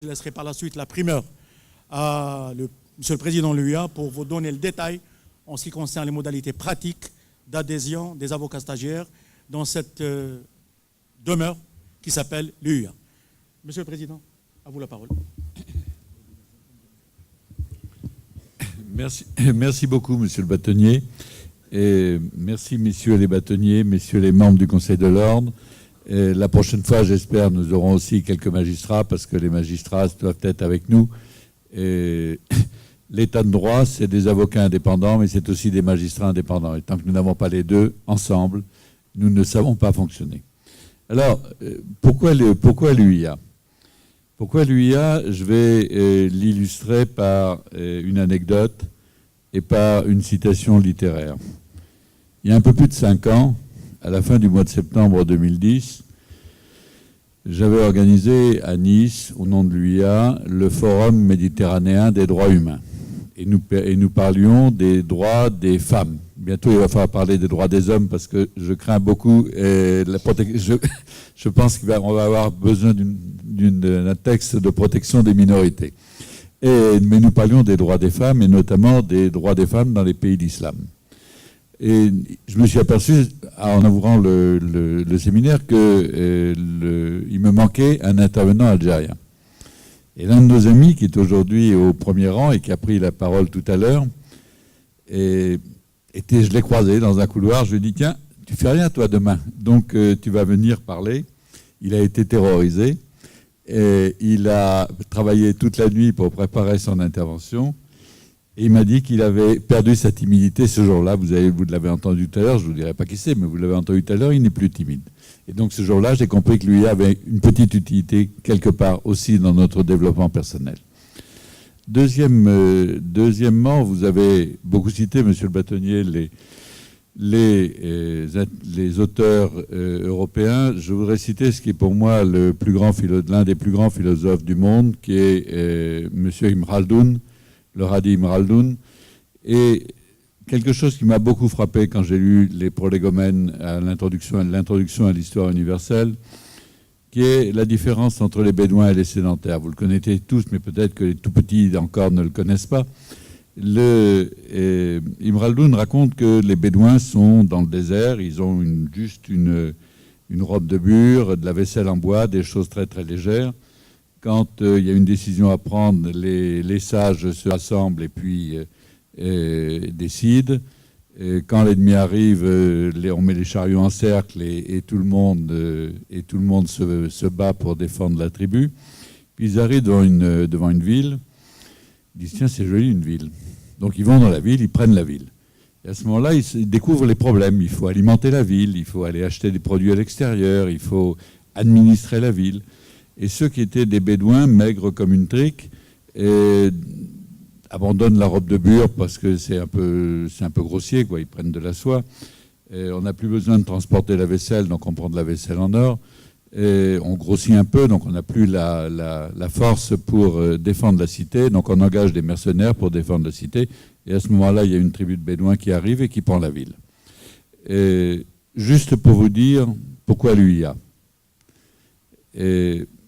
Je laisserai par la suite la primeur à Monsieur le Président l'UIA pour vous donner le détail en ce qui concerne les modalités pratiques d'adhésion des avocats stagiaires dans cette demeure qui s'appelle l'UIA. Monsieur le Président, à vous la parole. Merci beaucoup, Monsieur le bâtonnier. Et merci, messieurs les bâtonniers, messieurs les membres du Conseil de l'Ordre. Et la prochaine fois, j'espère, nous aurons aussi quelques magistrats, parce que les magistrats doivent être avec nous. L'état de droit, c'est des avocats indépendants, mais c'est aussi des magistrats indépendants. Et tant que nous n'avons pas les deux ensemble, nous ne savons pas fonctionner. Alors, pourquoi l'UIA ? Pourquoi l'UIA ? Je vais l'illustrer par une anecdote et par une citation littéraire. Il y a un peu plus de 5 ans, à la fin du mois de septembre 2010, j'avais organisé à Nice, au nom de l'UIA, le Forum méditerranéen des droits humains. Et nous parlions des droits des femmes. Bientôt, il va falloir parler des droits des hommes parce que je crains beaucoup. Je pense qu'on va avoir besoin d'un texte de protection des minorités. Mais nous parlions des droits des femmes et notamment des droits des femmes dans les pays d'islam. Et je me suis aperçu, en ouvrant le séminaire, qu'il me manquait un intervenant algérien. Et l'un de nos amis, qui est aujourd'hui au premier rang et qui a pris la parole tout à l'heure, je l'ai croisé dans un couloir, je lui ai dit, tiens, tu fais rien toi demain, donc tu vas venir parler. Il a été terrorisé, et il a travaillé toute la nuit pour préparer son intervention. Et il m'a dit qu'il avait perdu sa timidité ce jour-là. Vous l'avez entendu tout à l'heure, je ne vous dirai pas qui c'est, mais vous l'avez entendu tout à l'heure, il n'est plus timide. Et donc ce jour-là, j'ai compris que lui avait une petite utilité quelque part aussi dans notre développement personnel. Deuxièmement, vous avez beaucoup cité, Monsieur le bâtonnier, les auteurs européens. Je voudrais citer ce qui est pour moi l'un des plus grands philosophes du monde, qui est Monsieur Ibn Khaldoun, le Hadi Ibn Khaldoun, et quelque chose qui m'a beaucoup frappé quand j'ai lu les Prolégomènes à l'introduction à l'histoire universelle, qui est la différence entre les Bédouins et les sédentaires. Vous le connaissez tous, mais peut-être que les tout petits encore ne le connaissent pas. Ibn Khaldoun raconte que les Bédouins sont dans le désert, ils ont juste une robe de bure, de la vaisselle en bois, des choses très très légères. Quand il y a une décision à prendre, les sages se rassemblent et puis décident. Quand l'ennemi arrive, on met les chariots en cercle et tout le monde se bat pour défendre la tribu. Puis ils arrivent devant une ville. Ils disent, tiens, c'est joli une ville. Donc ils vont dans la ville, ils prennent la ville. Et à ce moment-là, ils découvrent les problèmes. Il faut alimenter la ville, il faut aller acheter des produits à l'extérieur, il faut administrer la ville. Et ceux qui étaient des Bédouins, maigres comme une trique, abandonnent la robe de bure parce que c'est un peu grossier, quoi. Ils prennent de la soie. Et on n'a plus besoin de transporter la vaisselle, donc on prend de la vaisselle en or. Et on grossit un peu, donc on n'a plus la force pour défendre la cité. Donc on engage des mercenaires pour défendre la cité. Et à ce moment-là, il y a une tribu de Bédouins qui arrive et qui prend la ville. Et juste pour vous dire pourquoi l'UIA.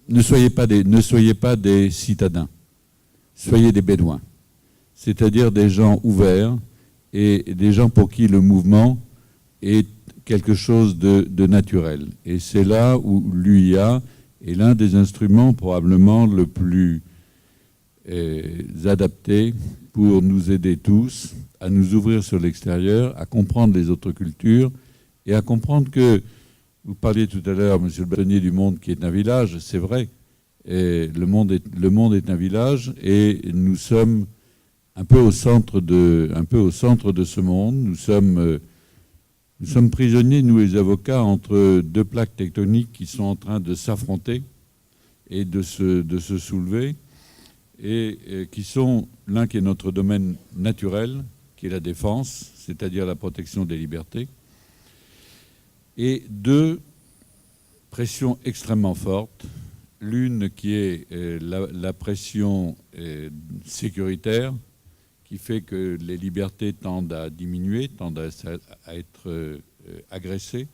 Ne soyez pas des citadins, soyez des Bédouins, c'est-à-dire des gens ouverts et des gens pour qui le mouvement est quelque chose de naturel. Et c'est là où l'UIA est l'un des instruments probablement le plus adapté pour nous aider tous à nous ouvrir sur l'extérieur, à comprendre les autres cultures et à comprendre que vous parliez tout à l'heure, Monsieur le bâtonnier, du monde qui est un village, c'est vrai. Et le monde est un village et nous sommes un peu au centre de ce monde. Nous sommes prisonniers, nous les avocats, entre deux plaques tectoniques qui sont en train de s'affronter et de se soulever, et qui sont l'un qui est notre domaine naturel, qui est la défense, c'est-à-dire la protection des libertés, et deux pressions extrêmement fortes. L'une qui est la pression sécuritaire, qui fait que les libertés tendent à diminuer, tendent à être agressées,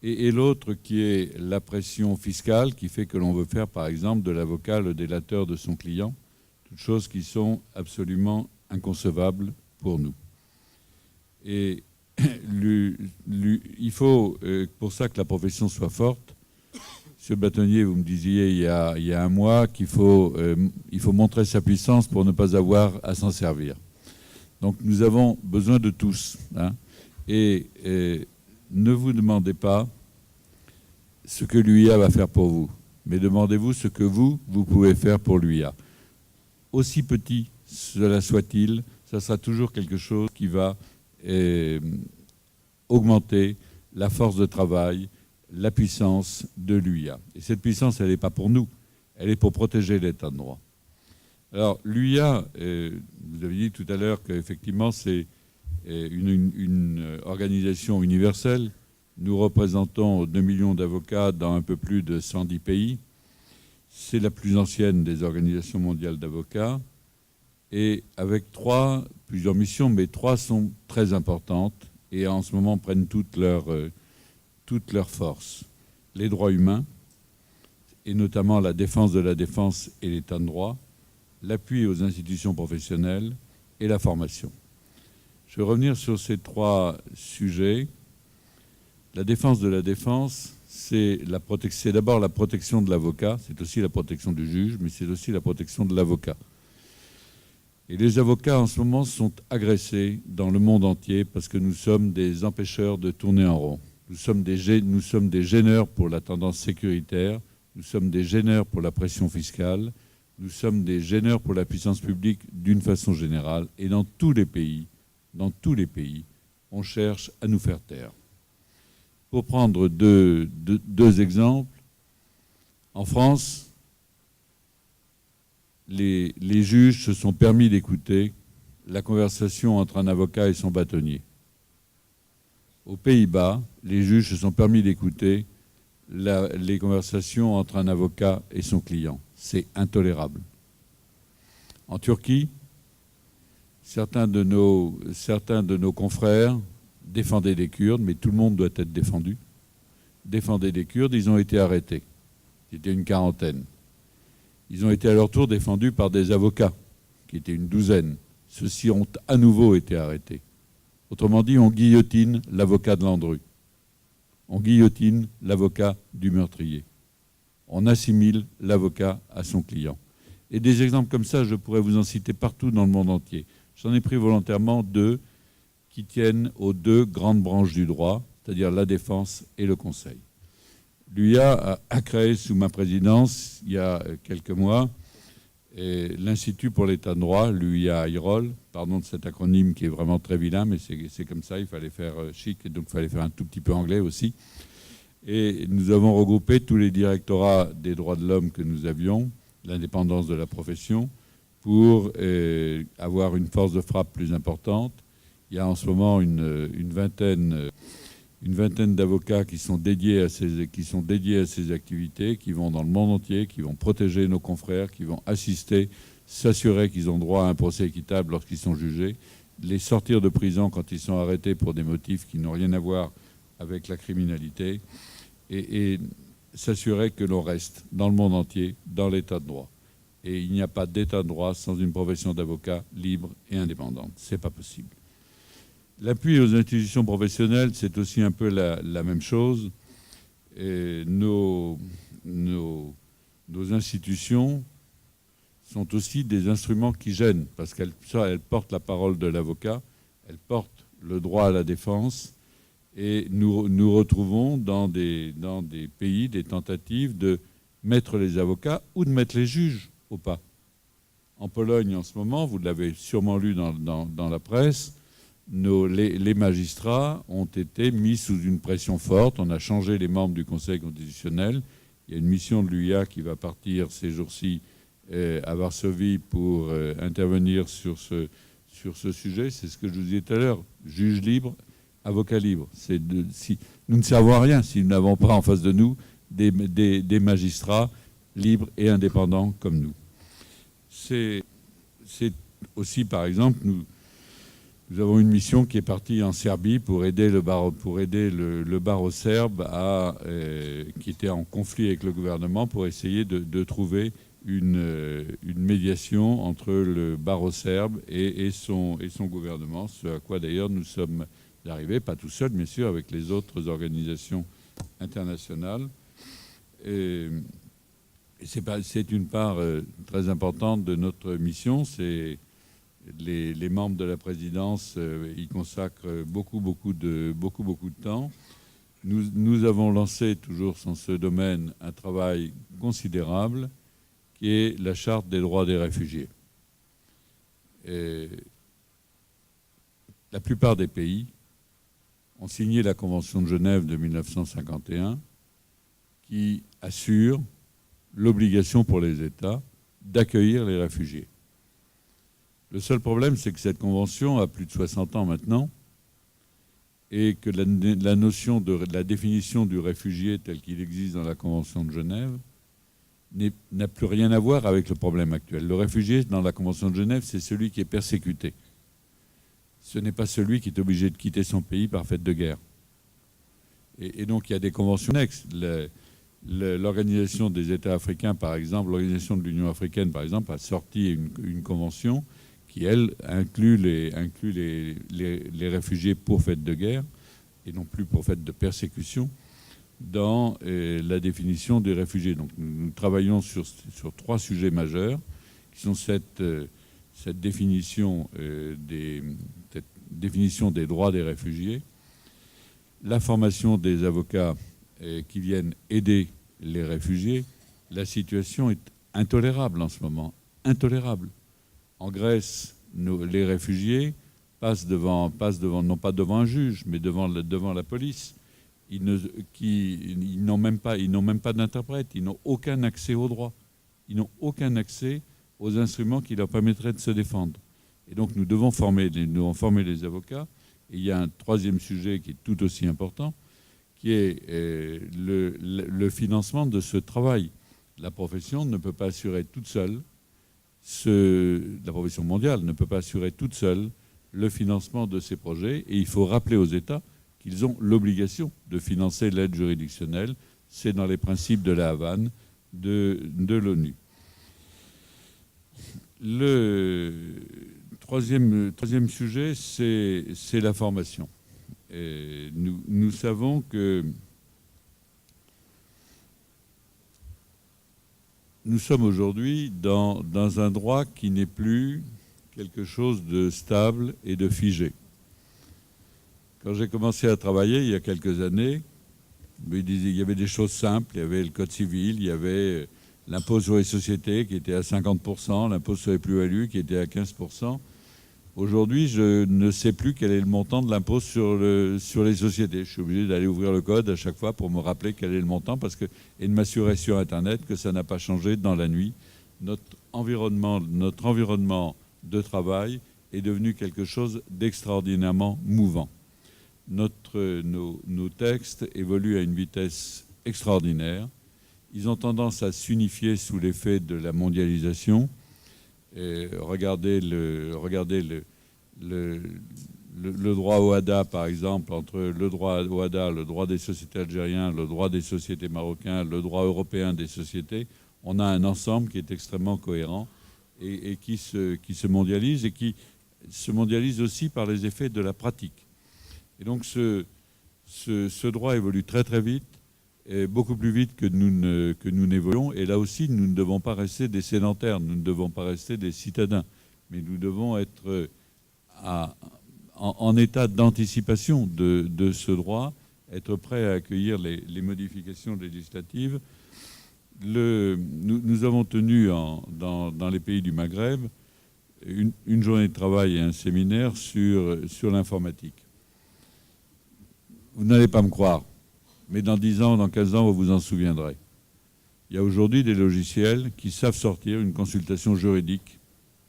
et l'autre qui est la pression fiscale qui fait que l'on veut faire, par exemple, de l'avocat le délateur de son client, toutes choses qui sont absolument inconcevables pour nous. Et il faut pour ça que la profession soit forte. Monsieur Bâtonnier, vous me disiez il y a un mois qu'il faut montrer sa puissance pour ne pas avoir à s'en servir. Donc nous avons besoin de tous. Hein, et ne vous demandez pas ce que l'UIA va faire pour vous, mais demandez-vous ce que vous pouvez faire pour l'UIA. Aussi petit cela soit-il, ça sera toujours quelque chose qui va augmenter la force de travail, la puissance de l'UIA. Et cette puissance, elle n'est pas pour nous, elle est pour protéger l'État de droit. Alors, l'UIA, vous avez dit tout à l'heure qu'effectivement, c'est une organisation universelle. Nous représentons 2 millions d'avocats dans un peu plus de 110 pays. C'est la plus ancienne des organisations mondiales d'avocats. Et avec plusieurs missions, mais 3 sont très importantes et en ce moment prennent toute leur force. Les droits humains, et notamment la défense de la défense et l'état de droit, l'appui aux institutions professionnelles et la formation. Je vais revenir sur ces 3 sujets. La défense de la défense, c'est d'abord la protection de l'avocat, c'est aussi la protection du juge, mais c'est aussi la protection de l'avocat. Et les avocats, en ce moment, sont agressés dans le monde entier parce que nous sommes des empêcheurs de tourner en rond. Nous sommes des gêneurs pour la tendance sécuritaire, nous sommes des gêneurs pour la pression fiscale, nous sommes des gêneurs pour la puissance publique d'une façon générale. Et dans tous les pays, on cherche à nous faire taire. Pour prendre deux exemples, en France, les juges se sont permis d'écouter la conversation entre un avocat et son bâtonnier. Aux Pays-Bas, les juges se sont permis d'écouter les conversations entre un avocat et son client. C'est intolérable. En Turquie, certains de nos confrères défendaient les Kurdes, mais tout le monde doit être défendu, défendaient les Kurdes, ils ont été arrêtés. C'était une quarantaine. Ils ont été à leur tour défendus par des avocats, qui étaient une douzaine. Ceux-ci ont à nouveau été arrêtés. Autrement dit, on guillotine l'avocat de Landru. On guillotine l'avocat du meurtrier. On assimile l'avocat à son client. Et des exemples comme ça, je pourrais vous en citer partout dans le monde entier. J'en ai pris volontairement 2 qui tiennent aux 2 grandes branches du droit, c'est-à-dire la défense et le conseil. L'UIA a créé sous ma présidence, il y a quelques mois, l'Institut pour l'État de droit, l'UIA-IROL, pardon de cet acronyme qui est vraiment très vilain, mais c'est comme ça, il fallait faire chic, et donc il fallait faire un tout petit peu anglais aussi. Et nous avons regroupé tous les directorats des droits de l'homme que nous avions, l'indépendance de la profession, pour avoir une force de frappe plus importante. Il y a en ce moment une vingtaine d'avocats qui sont dédiés à ces activités, qui vont dans le monde entier, qui vont protéger nos confrères, qui vont assister, s'assurer qu'ils ont droit à un procès équitable lorsqu'ils sont jugés, les sortir de prison quand ils sont arrêtés pour des motifs qui n'ont rien à voir avec la criminalité, et s'assurer que l'on reste dans le monde entier dans l'état de droit. Et il n'y a pas d'état de droit sans une profession d'avocat libre et indépendante. C'est pas possible. L'appui aux institutions professionnelles, c'est aussi un peu la même chose. Et nos institutions sont aussi des instruments qui gênent, parce qu'elles portent la parole de l'avocat, elles portent le droit à la défense, et nous retrouvons dans des pays des tentatives de mettre les avocats ou de mettre les juges au pas. En Pologne, en ce moment, vous l'avez sûrement lu dans la presse, les magistrats ont été mis sous une pression forte. On a changé les membres du Conseil constitutionnel. Il y a une mission de l'UIA qui va partir ces jours-ci à Varsovie pour intervenir sur ce sujet. C'est ce que je vous disais tout à l'heure. Juge libre, avocat libre. Nous ne servons à rien si nous n'avons pas en face de nous des magistrats libres et indépendants comme nous. C'est aussi, par exemple, Nous avons une mission qui est partie en Serbie pour aider le barreau serbe qui était en conflit avec le gouvernement, pour essayer de trouver une médiation entre le barreau serbe et son gouvernement, ce à quoi d'ailleurs nous sommes arrivés, pas tout seuls bien sûr, avec les autres organisations internationales. Et c'est une part très importante de notre mission. C'est les membres de la présidence y consacrent beaucoup de temps. Nous avons lancé, toujours dans ce domaine, un travail considérable qui est la Charte des droits des réfugiés. Et la plupart des pays ont signé la Convention de Genève de 1951 qui assure l'obligation pour les États d'accueillir les réfugiés. Le seul problème, c'est que cette convention a plus de 60 ans maintenant et que la notion de la définition du réfugié tel qu'il existe dans la Convention de Genève n'a plus rien à voir avec le problème actuel. Le réfugié, dans la Convention de Genève, c'est celui qui est persécuté. Ce n'est pas celui qui est obligé de quitter son pays par fait de guerre. Et donc, il y a des conventions annexes. L'Organisation des États africains, par exemple, l'Organisation de l'Union africaine, par exemple, a sorti une convention qui, elle, inclut les réfugiés pour fait de guerre et non plus pour fait de persécution dans la définition des réfugiés. Donc nous travaillons sur 3 sujets majeurs, qui sont cette définition des droits des réfugiés, la formation des avocats qui viennent aider les réfugiés. La situation est intolérable en ce moment, intolérable. En Grèce, les réfugiés passent devant, non pas devant un juge, mais devant la police. Ils n'ont même pas d'interprète, ils n'ont aucun accès aux droits, ils n'ont aucun accès aux instruments qui leur permettraient de se défendre. Et donc nous devons former les avocats. Et il y a un 3e sujet qui est tout aussi important, qui est le financement de ce travail. La profession ne peut pas assurer toute seule, la profession mondiale ne peut pas assurer toute seule le financement de ces projets. Et il faut rappeler aux États qu'ils ont l'obligation de financer l'aide juridictionnelle. C'est dans les principes de la Havane de l'ONU. Le troisième sujet, c'est la formation. Et nous savons que nous sommes aujourd'hui dans un droit qui n'est plus quelque chose de stable et de figé. Quand j'ai commencé à travailler il y a quelques années, il y avait des choses simples. Il y avait le Code civil, il y avait l'impôt sur les sociétés qui était à 50%, l'impôt sur les plus-values qui était à 15%. Aujourd'hui, je ne sais plus quel est le montant de l'impôt sur les sociétés. Je suis obligé d'aller ouvrir le code à chaque fois pour me rappeler quel est le montant et de m'assurer sur Internet que ça n'a pas changé dans la nuit. Notre environnement de travail est devenu quelque chose d'extraordinairement mouvant. Nos textes évoluent à une vitesse extraordinaire. Ils ont tendance à s'unifier sous l'effet de la mondialisation. Regardez le droit au HADA, par exemple, entre le droit au HADA, le droit des sociétés algériennes, le droit des sociétés marocaines, le droit européen des sociétés. On a un ensemble qui est extrêmement cohérent et qui se mondialise et qui se mondialise aussi par les effets de la pratique. Et donc ce droit évolue très très vite, et beaucoup plus vite que nous n'évoluons. Et là aussi, nous ne devons pas rester des sédentaires, nous ne devons pas rester des citadins, mais nous devons être en état d'anticipation de ce droit, être prêts à accueillir les modifications législatives. Nous avons tenu dans les pays du Maghreb une journée de travail et un séminaire sur l'informatique. Vous n'allez pas me croire, mais dans 10 ans, dans 15 ans, vous vous en souviendrez. Il y a aujourd'hui des logiciels qui savent sortir une consultation juridique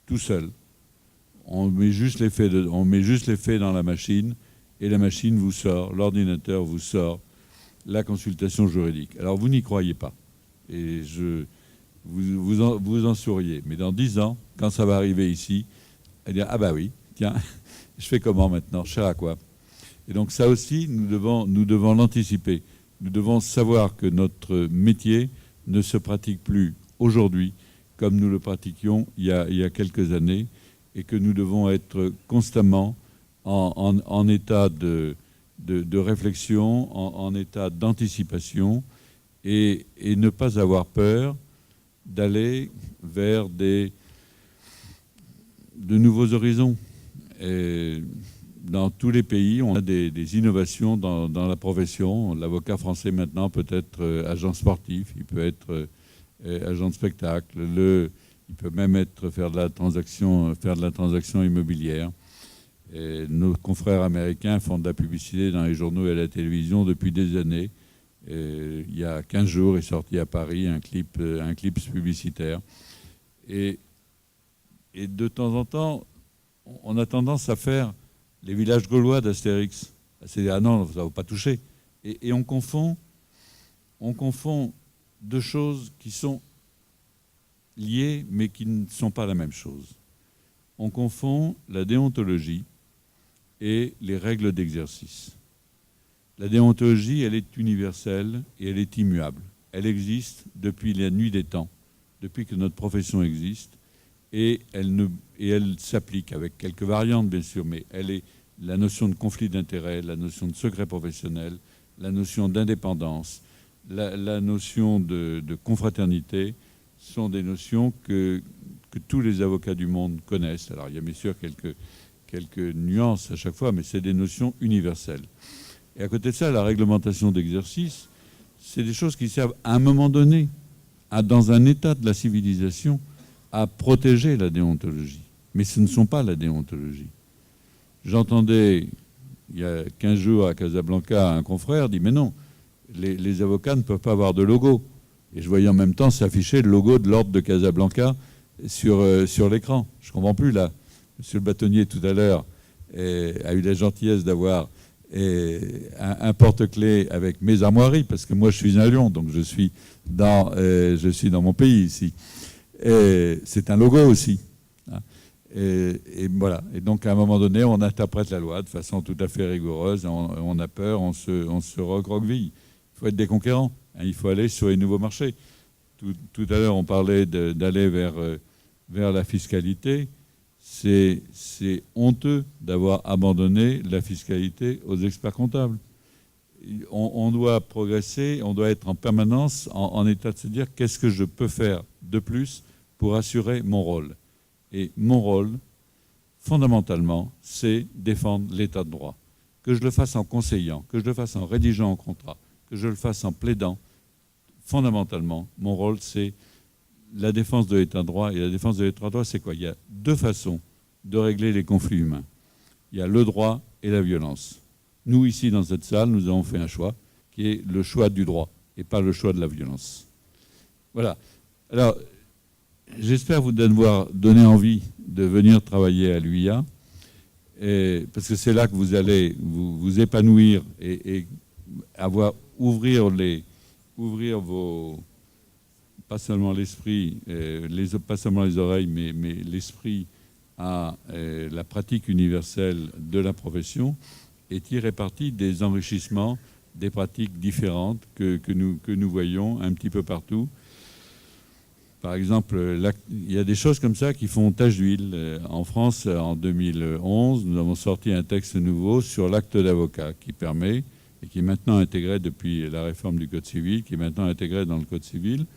tout seul. On met juste les faits dans la machine et la machine vous sort, l'ordinateur vous sort la consultation juridique. Alors vous n'y croyez pas et vous en souriez. Mais dans 10 ans, quand ça va arriver ici, elle dit ah bah oui, tiens, je fais comment maintenant? Je sers à quoi? Et donc ça aussi, nous devons l'anticiper. Nous devons savoir que notre métier ne se pratique plus aujourd'hui comme nous le pratiquions il y a quelques années, et que nous devons être constamment en état de réflexion, en état d'anticipation, et ne pas avoir peur d'aller vers de nouveaux horizons. Et dans tous les pays, on a des innovations dans la profession. L'avocat français maintenant peut être agent sportif, il peut être agent de spectacle, il peut même faire de la transaction immobilière. Et nos confrères américains font de la publicité dans les journaux et à la télévision depuis des années. Et il y a 15 jours est sorti à Paris un clip publicitaire. Et de temps en temps, on a tendance à faire les villages gaulois d'Astérix. C'est ah non, ça ne va pas toucher. Et on confond deux choses qui sont liées mais qui ne sont pas la même chose. On confond la déontologie et les règles d'exercice. La déontologie, elle est universelle et elle est immuable. Elle existe depuis la nuit des temps, depuis que notre profession existe, et elle s'applique avec quelques variantes, bien sûr, mais elle est la notion de conflit d'intérêts, la notion de secret professionnel, la notion d'indépendance, la notion de confraternité sont des notions que tous les avocats du monde connaissent. Alors, il y a bien sûr quelques nuances à chaque fois, mais c'est des notions universelles. Et à côté de ça, la réglementation d'exercice, c'est des choses qui servent à un moment donné, dans un état de la civilisation, à protéger la déontologie. Mais ce ne sont pas la déontologie. J'entendais, il y a 15 jours à Casablanca, un confrère dit « Mais non, les avocats ne peuvent pas avoir de logo ». Et je voyais en même temps s'afficher le logo de l'ordre de Casablanca sur l'écran. Je ne comprends plus, là. Monsieur le bâtonnier, tout à l'heure, a eu la gentillesse d'avoir un porte-clés avec mes armoiries, parce que moi, je suis un lion, donc je suis dans mon pays ici. Et c'est un logo aussi. Et voilà. Et donc, à un moment donné, on interprète la loi de façon tout à fait rigoureuse. On a peur, on se recroqueville. Il faut être des conquérants. Il faut aller sur les nouveaux marchés. Tout à l'heure, on parlait d'aller vers la fiscalité. C'est honteux d'avoir abandonné la fiscalité aux experts comptables. On doit progresser, on doit être en permanence en état de se dire qu'est-ce que je peux faire de plus pour assurer mon rôle. Et mon rôle, fondamentalement, c'est défendre l'état de droit. Que je le fasse en conseillant, que je le fasse en rédigeant un contrat, que je le fasse en plaidant, fondamentalement, mon rôle, c'est la défense de l'état de droit. Et la défense de l'état de droit, c'est quoi? Il y a deux façons de régler les conflits humains. Il y a le droit et la violence. Nous, ici, dans cette salle, nous avons fait un choix, qui est le choix du droit, et pas le choix de la violence. Voilà. Alors, j'espère vous devoir donner envie de venir travailler à l'UIA, parce que c'est là que vous allez vous épanouir et ouvrir vos... pas seulement l'esprit, pas seulement les oreilles, mais l'esprit à la pratique universelle de la profession et tirer parti des enrichissements, des pratiques différentes que nous voyons un petit peu partout. Par exemple, il y a des choses comme ça qui font tache d'huile. En France, en 2011, nous avons sorti un texte nouveau sur l'acte d'avocat qui permet, et qui est maintenant intégré depuis la réforme du Code civil, qui est maintenant intégré dans le Code civil,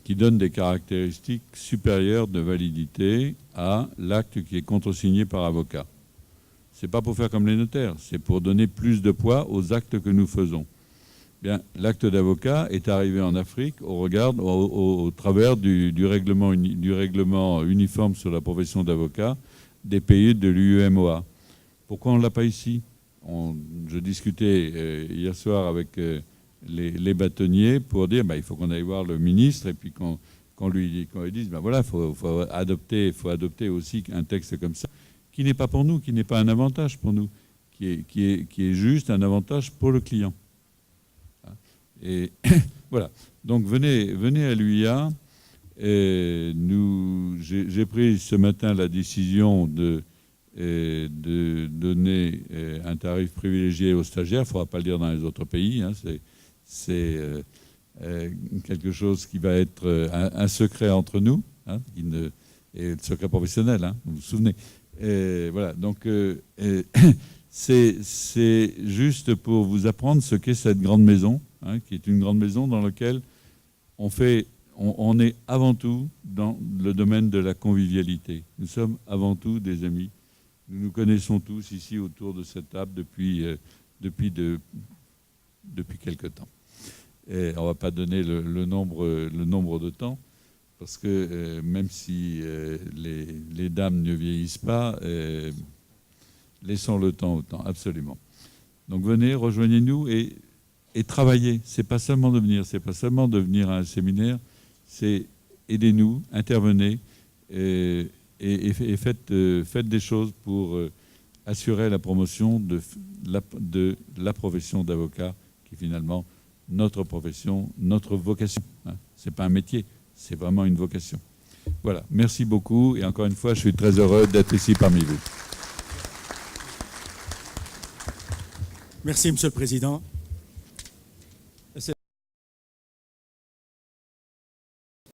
qui donne des caractéristiques supérieures de validité à l'acte qui est contresigné par avocat. Ce n'est pas pour faire comme les notaires, c'est pour donner plus de poids aux actes que nous faisons. Bien, l'acte d'avocat est arrivé en Afrique au travers du règlement uniforme sur la profession d'avocat des pays de l'UEMOA. Pourquoi on ne l'a pas ici? Je discutais hier soir avec les bâtonniers pour dire il faut qu'on aille voir le ministre et puis qu'on lui dise voilà, faut adopter aussi un texte comme ça qui n'est pas pour nous, qui n'est pas un avantage pour nous, qui est juste un avantage pour le client. Et voilà. Donc venez à l'UIA. J'ai pris ce matin la décision de donner un tarif privilégié aux stagiaires. Il ne faudra pas le dire dans les autres pays. Hein. C'est quelque chose qui va être un secret entre nous, hein, et le secret professionnel, hein, vous vous souvenez. Voilà, donc c'est juste pour vous apprendre ce qu'est cette grande maison, hein, qui est une grande maison dans laquelle on est avant tout dans le domaine de la convivialité. Nous sommes avant tout des amis. Nous nous connaissons tous ici autour de cette table depuis quelque temps. Et on ne va pas donner le nombre de temps, parce que même si les dames ne vieillissent pas, laissons le temps au temps, absolument. Donc venez, rejoignez-nous et travaillez. Ce n'est pas seulement de venir, c'est pas seulement de venir à un séminaire, c'est aidez-nous, intervenez et faites des choses pour assurer la promotion de la profession d'avocat, qui est finalement notre profession, notre vocation. Hein. Ce n'est pas un métier, c'est vraiment une vocation. Voilà, merci beaucoup et encore une fois, je suis très heureux d'être ici parmi vous. Merci, Monsieur le Président.